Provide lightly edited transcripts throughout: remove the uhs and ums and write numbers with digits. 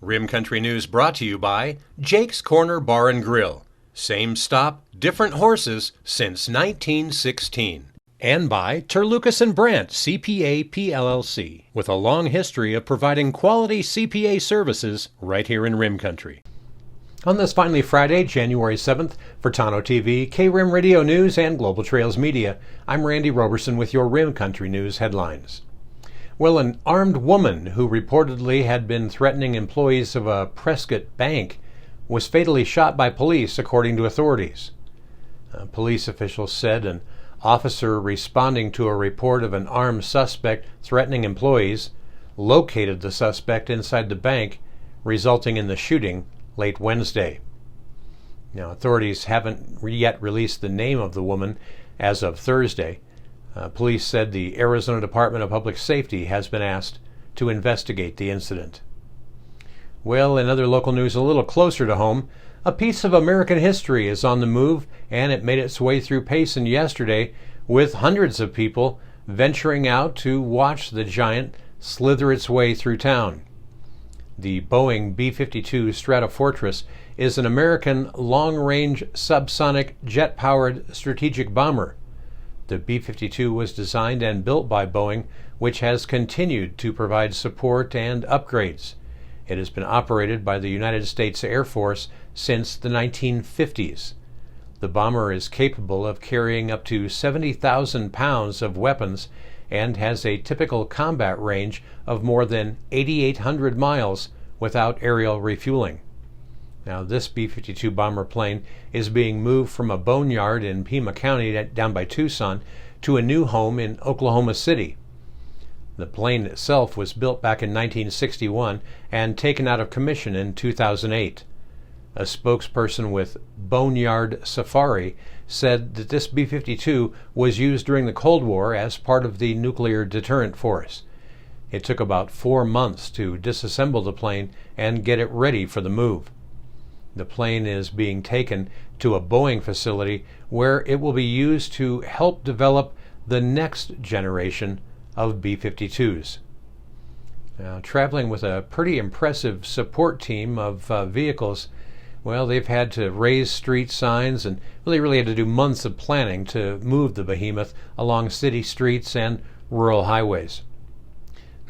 Rim Country News brought to you by Jake's Corner Bar and Grill. Same stop, different horses since 1916. And by Terlucas and Brandt CPA PLLC, with a long history of providing quality CPA services right here in Rim Country. On this finally Friday, January 7th, for Tano TV, K-Rim Radio News, and Global Trails Media, I'm Randy Roberson with your Rim Country News headlines. Well, an armed woman who reportedly had been threatening employees of a Preston bank was fatally shot by police, according to authorities. Police officials said an officer responding to a report of an armed suspect threatening employees located the suspect inside the bank, resulting in the shooting late Wednesday. Now, authorities haven't yet released the name of the woman as of Thursday. Police said the Arizona Department of Public Safety has been asked to investigate the incident. Well, in other local news a little closer to home, a piece of American history is on the move, and it made its way through Payson yesterday, with hundreds of people venturing out to watch the giant slither its way through town. The Boeing B52 Stratofortress is an American long-range subsonic jet-powered strategic bomber. The B-52 was designed and built by Boeing, which has continued to provide support and upgrades. It has been operated by the United States Air Force since the 1950s. The bomber is capable of carrying up to 70,000 pounds of weapons and has a typical combat range of more than 8,800 miles without aerial refueling. Now, this B-52 bomber plane is being moved from a boneyard in Pima County down by Tucson to a new home in Oklahoma City. The plane itself was built back in 1961 and taken out of commission in 2008. A spokesperson with Boneyard Safari said that this B-52 was used during the Cold War as part of the nuclear deterrent force. It took about 4 months to disassemble the plane and get it ready for the move. The plane is being taken to a Boeing facility where it will be used to help develop the next generation of B-52s. Now, traveling with a pretty impressive support team of vehicles, well, they've had to raise street signs and really had to do months of planning to move the behemoth along city streets and rural highways.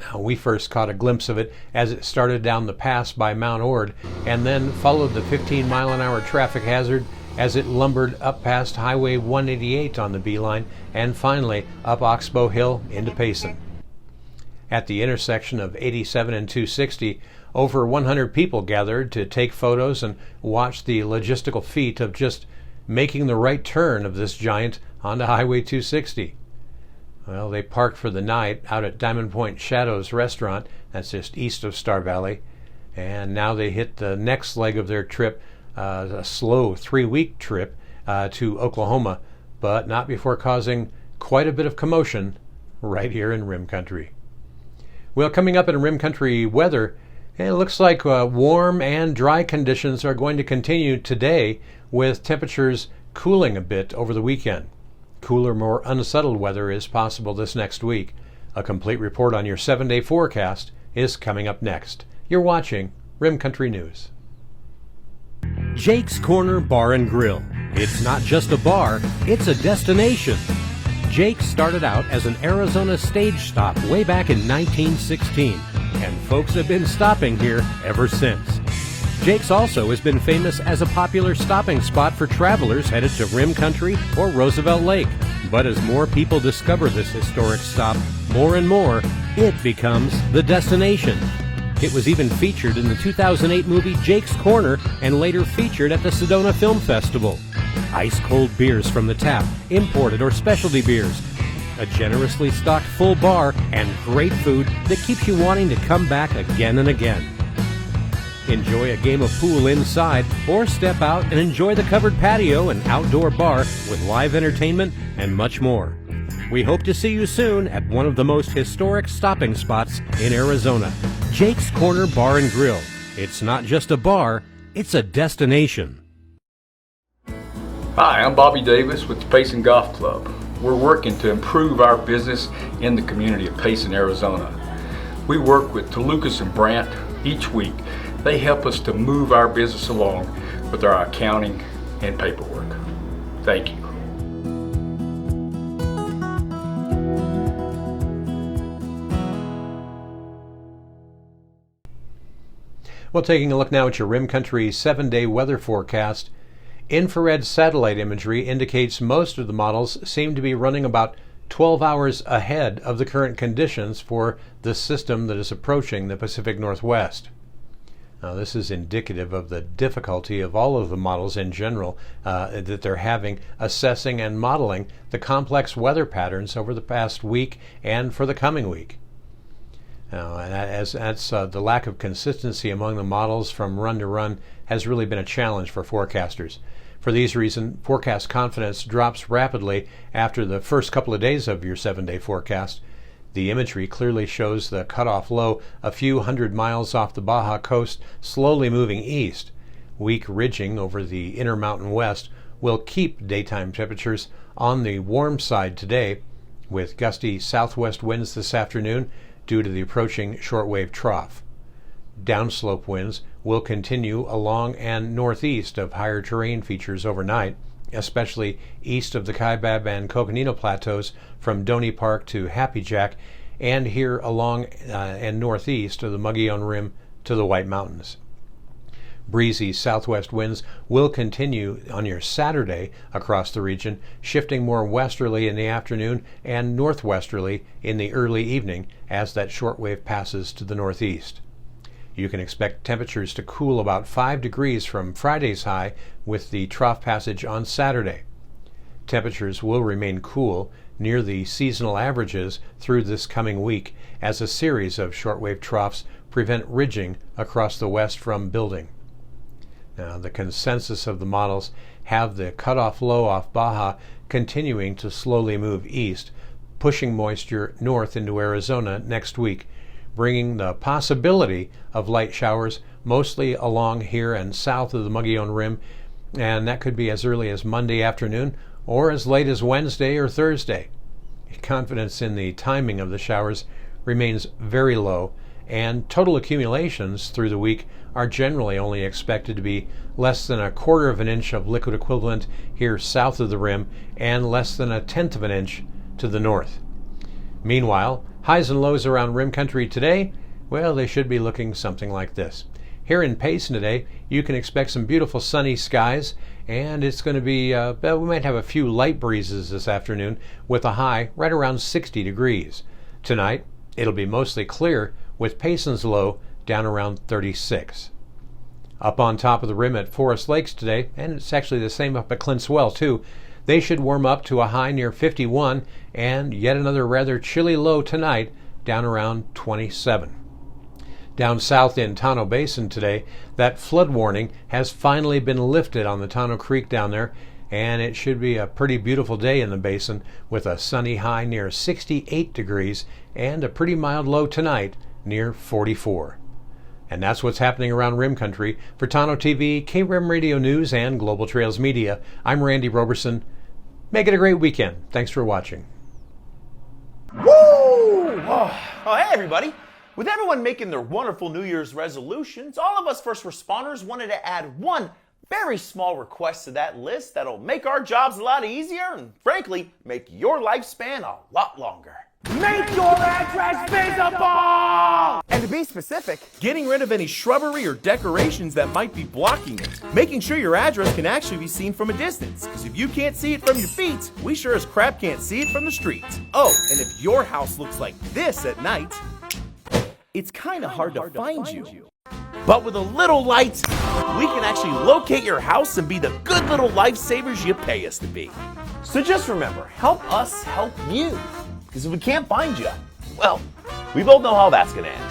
Now, we first caught a glimpse of it as it started down the pass by Mount Ord and then followed the 15-mile-an-hour traffic hazard as it lumbered up past Highway 188 on the beeline and finally up Oxbow Hill into Payson. At the intersection of 87 and 260, over 100 people gathered to take photos and watch the logistical feat of just making the right turn of this giant onto Highway 260. Well, they parked for the night out at Diamond Point Shadows restaurant, that's just east of Star Valley, and now they hit the next leg of their trip, a slow 3-week trip to Oklahoma, but not before causing quite a bit of commotion right here in Rim Country. Well, coming up in Rim Country weather, it looks like warm and dry conditions are going to continue today, with temperatures cooling a bit over the weekend. Cooler, more unsettled weather is possible this next week. A complete report on your 7-day forecast is coming up next. You're watching Rim Country News. Jake's Corner Bar and Grill. It's not just a bar, it's a destination. Jake started out as an Arizona stage stop way back in 1916, and folks have been stopping here ever since. Jake's also has been famous as a popular stopping spot for travelers headed to Rim Country or Roosevelt Lake. But as more people discover this historic stop, more and more, it becomes the destination. It was even featured in the 2008 movie Jake's Corner and later featured at the Sedona Film Festival. Ice-cold beers from the tap, imported or specialty beers, a generously stocked full bar, and great food that keeps you wanting to come back again and again. Enjoy a game of pool inside or step out and enjoy the covered patio and outdoor bar with live entertainment and much more. We hope to see you soon at one of the most historic stopping spots in Arizona, Jake's Corner Bar and Grill. It's not just a bar, it's a destination. Hi, I'm Bobby Davis with the Payson Golf Club. We're working to improve our business in the community of Payson, Arizona. We work with Terlucas and Brandt each week They help us to move our business along with our accounting and paperwork. Thank you. Well, taking a look now at your Rim Country 7-day weather forecast, infrared satellite imagery indicates most of the models seem to be running about 12 hours ahead of the current conditions for the system that is approaching the Pacific Northwest. Now, this is indicative of the difficulty of all of the models in general that they're having assessing and modeling the complex weather patterns over the past week and for the coming week. And that's the lack of consistency among the models from run to run has really been a challenge for forecasters. For these reasons, forecast confidence drops rapidly after the first couple of days of your 7-day forecast. The imagery clearly shows the cutoff low a few hundred miles off the Baja coast, slowly moving east. Weak ridging over the Intermountain West will keep daytime temperatures on the warm side today, with gusty southwest winds this afternoon due to the approaching shortwave trough. Downslope winds will continue along and northeast of higher terrain features overnight, especially east of the Kaibab and Coconino plateaus from Doney Park to Happy Jack, and here along and northeast of the Mogollon Rim to the White Mountains. Breezy southwest winds will continue on your Saturday across the region, shifting more westerly in the afternoon and northwesterly in the early evening as that shortwave passes to the northeast. You can expect temperatures to cool about 5 degrees from Friday's high with the trough passage on Saturday. Temperatures will remain cool near the seasonal averages through this coming week as a series of shortwave troughs prevent ridging across the west from building. Now, the consensus of the models have the cutoff low off Baja continuing to slowly move east, pushing moisture north into Arizona next week, bringing the possibility of light showers mostly along here and south of the Mogollon Rim, and that could be as early as Monday afternoon or as late as Wednesday or Thursday. Confidence in the timing of the showers remains very low, and total accumulations through the week are generally only expected to be less than 1/4 of an inch of liquid equivalent here south of the rim and less than 1/10 of an inch to the north. Meanwhile, highs and lows around Rim Country today, well, they should be looking something like this. Here in Payson today, you can expect some beautiful sunny skies, and it's going to be, we might have a few light breezes this afternoon with a high right around 60 degrees. Tonight, it'll be mostly clear with Payson's low down around 36. Up on top of the rim at Forest Lakes today, and it's actually the same up at Clint's Well too, they should warm up to a high near 51 and yet another rather chilly low tonight down around 27. Down south in Tonto Basin today, that flood warning has finally been lifted on the Tonto Creek down there, and it should be a pretty beautiful day in the basin with a sunny high near 68 degrees and a pretty mild low tonight near 44. And that's what's happening around Rim Country. For Tonto TV, KRIM Radio News, and Global Trails Media, I'm Randy Roberson. Make it a great weekend. Thanks for watching. Woo! Oh, hey, everybody. With everyone making their wonderful New Year's resolutions, all of us first responders wanted to add one very small request to that list that'll make our jobs a lot easier and, frankly, make your lifespan a lot longer. Make your address visible! And to be specific, getting rid of any shrubbery or decorations that might be blocking it. Making sure your address can actually be seen from a distance, because if you can't see it from your feet, we sure as crap can't see it from the street. Oh, and if your house looks like this at night, it's kind of hard to find you. But with a little light, we can actually locate your house and be the good little lifesavers you pay us to be. So just remember, help us help you. Because if we can't find you, well, we both know how that's going to end.